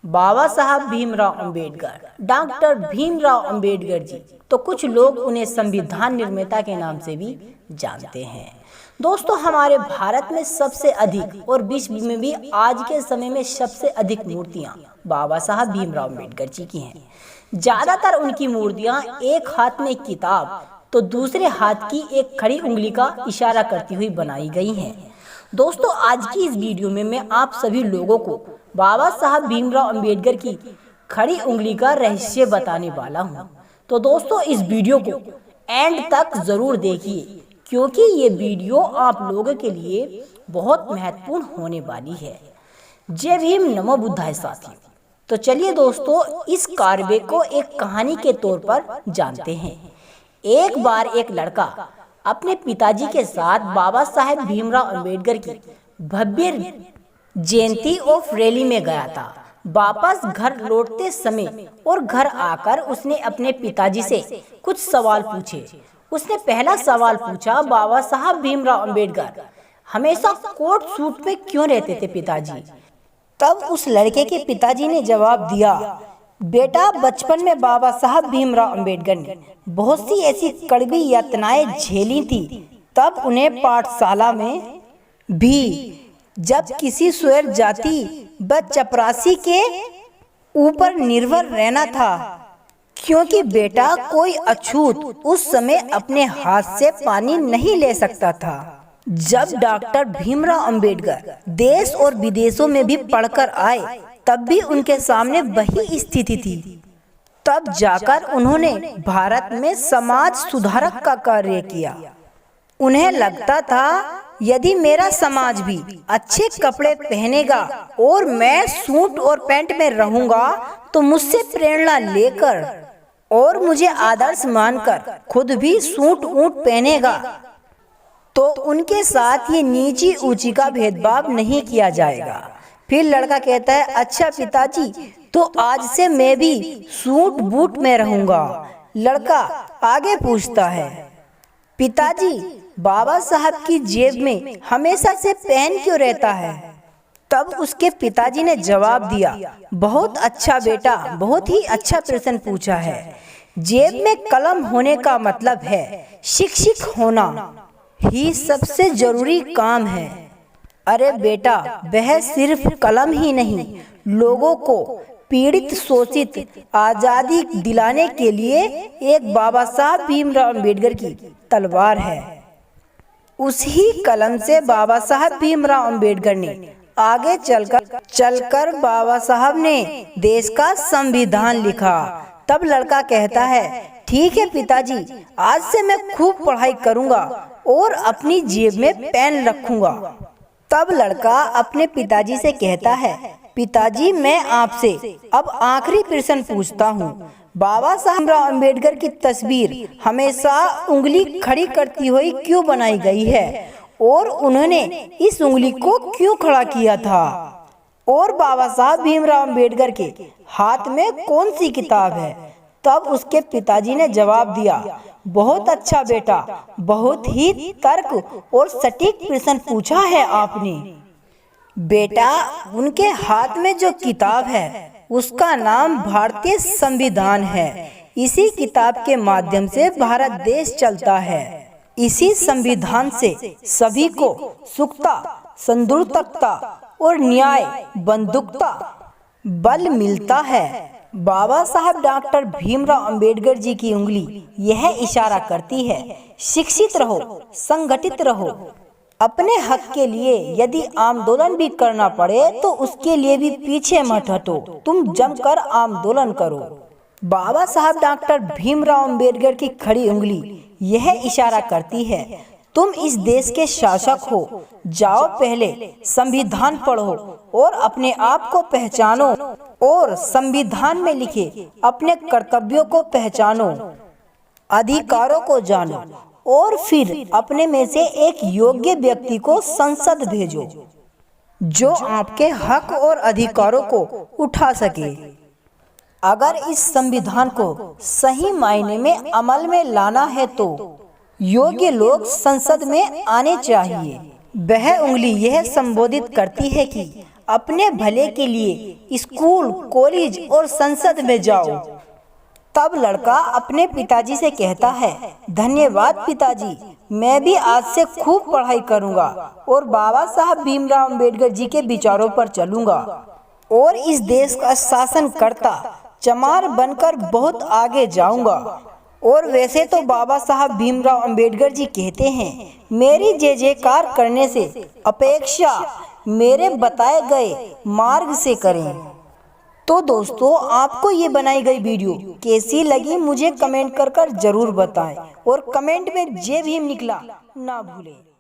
बाबा Saheb Bhimrao Ambedkar, doctor Bhimrao Ambedkar ji, तो कुछ लोग उन्हें संविधान निर्माता के नाम से भी जानते हैं। दोस्तों, हमारे भारत में सबसे अधिक और विश्व में भी आज के समय में सबसे अधिक मूर्तियां बाबा साहब भीमराव अंबेडकर जी की हैं। ज्यादातर उनकी मूर्तियां एक हाथ में किताब तो दूसरे हाथ की एक खड़ी उंगली का इशारा करती हुई बनाई गई हैं। दोस्तों, आज की इस वीडियो में मैं आप सभी लोगों को बाबा साहब भीमराव अंबेडकर की खड़ी उंगली का रहस्य बताने वाला हूं। तो दोस्तों, इस वीडियो को एंड तक जरूर देखिए क्योंकि ये वीडियो आप लोगों के लिए बहुत महत्वपूर्ण होने वाली है। जय भीम, नमो बुद्धाय साथियों। तो चलिए दोस्तों, इस कार्य को एक कहानी के तौर पर जानते हैं। एक बार एक लड़का अपने पिताजी के साथ बाबा साहेब भीमराव अंबेडकर की भव्य जयंती ऑफ रैली में गया था। वापस घर लौटते समय और घर आकर उसने अपने पिताजी से कुछ सवाल पूछे। उसने पहला सवाल पूछा, बाबा साहब भीमराव अंबेडकर हमेशा कोट सूट में क्यों रहते थे पिताजी? तब उस लड़के के पिताजी ने जवाब दिया, बेटा, बचपन में बाबा साहब भीमराव अंबेडकर ने बहुत सी ऐसी कड़वी यातनाएं झेली थी। तब उन्हें पाठशाला में भी जब किसी स्वैर जाति व चपरासी के ऊपर निर्भर रहना था, क्योंकि बेटा कोई अछूत उस समय अपने हाथ से पानी नहीं ले सकता था। जब डॉक्टर भीमराव अंबेडकर देश और विदेशों में भी पढ़कर आए तब भी उनके सामने वही स्थिति थी। तब जाकर उन्होंने भारत में समाज सुधारक का कार्य किया। उन्हें लगता था यदि मेरा समाज भी अच्छे कपड़े पहनेगा और मैं सूट और पैंट में रहूंगा तो मुझसे प्रेरणा लेकर और मुझे आदर्श मानकर खुद भी सूट ऊंट पहनेगा तो उनके साथ ये नीची ऊंची का भेदभाव नहीं किया जाएगा। फिर लड़का कहता है, अच्छा पिताजी, तो आज से मैं भी सूट बूट में रहूंगा। लड़का आगे पूछता है, पिताजी, बाबा साहब की जेब में हमेशा से पेन क्यों रहता है? तब उसके पिताजी ने जवाब दिया, बहुत अच्छा बेटा, बहुत ही अच्छा प्रश्न पूछा है। जेब में कलम होने का मतलब है शिक्षित होना ही सबसे जरूरी काम है। अरे बेटा, वह सिर्फ कलम ही नहीं, लोगों को पीड़ित शोषित आजादी दिलाने के लिए एक बाबा साहब भीमराव अंबेडकर की तलवार है। उसी कलम से बाबा साहब भीमराव अंबेडकर ने आगे चलकर बाबा साहब ने देश का संविधान लिखा। तब लड़का कहता है, ठीक है पिताजी, आज से मैं खूब पढ़ाई करूंगा और अपनी जेब में पेन रखूंगा। तब लड़का अपने पिताजी से कहता है, पिताजी, मैं आपसे अब आखिरी प्रश्न पूछता हूँ। बाबा साहब भीमराव अंबेडकर की तस्वीर हमेशा उंगली खड़ी करती हुई क्यों बनाई गई है और उन्होंने इस उंगली को क्यों खड़ा किया था? और बाबा साहब भीमराव अंबेडकर के हाथ में कौन सी किताब है? तब उसके पिताजी ने जवाब दिया, बहुत अच्छा बेटा, बहुत ही तर्क और सटीक प्रश्न पूछा है आपने। बेटा, उनके हाथ में जो किताब है उसका नाम भारतीय संविधान है। इसी किताब के माध्यम से भारत देश चलता है। इसी संविधान से सभी को सुखता, संतुष्टता और न्याय, बंधुता, बल मिलता है। बाबा साहब डॉक्टर भीमराव अंबेडकर जी की उंगली यह इशारा करती है, शिक्षित रहो, संगठित रहो। अपने हक के लिए यदि आंदोलन भी करना पड़े तो उसके लिए भी पीछे मत हटो, तुम जमकर आंदोलन करो। बाबा साहब डॉक्टर भीमराव अंबेडकर की खड़ी उंगली यह इशारा करती है, तुम इस देश के शासक हो, जाओ पहले संविधान पढ़ो और अपने आप को पहचानो और संविधान में लिखे अपने कर्तव्यों को पहचानो, अधिकारों को जानो और फिर अपने में से एक योग्य व्यक्ति को संसद भेजो जो आपके हक और अधिकारों को उठा सके। अगर इस संविधान को सही मायने में अमल में लाना है तो योग्य लोग संसद में आने चाहिए। वह उंगली यह संबोधित करती है कि अपने भले के लिए स्कूल, कॉलेज और संसद में जाओ। तब लड़का अपने पिताजी से कहता है, धन्यवाद पिताजी, मैं भी आज से खूब पढ़ाई करूंगा और बाबा साहब भीमराव अंबेडकर जी के विचारों पर चलूंगा और इस देश का शासन करता चमार बनकर बहुत आगे जाऊंगा। और वैसे तो बाबा साहब भीमराव अंबेडकर जी कहते हैं, मेरी जय जयकार करने से अपेक्षा मेरे बताए गए मार्ग से करें। तो दोस्तों, आपको ये बनाई गई वीडियो कैसी लगी मुझे कमेंट कर जरूर बताएं और कमेंट में जय भीम लिखना ना भूलें।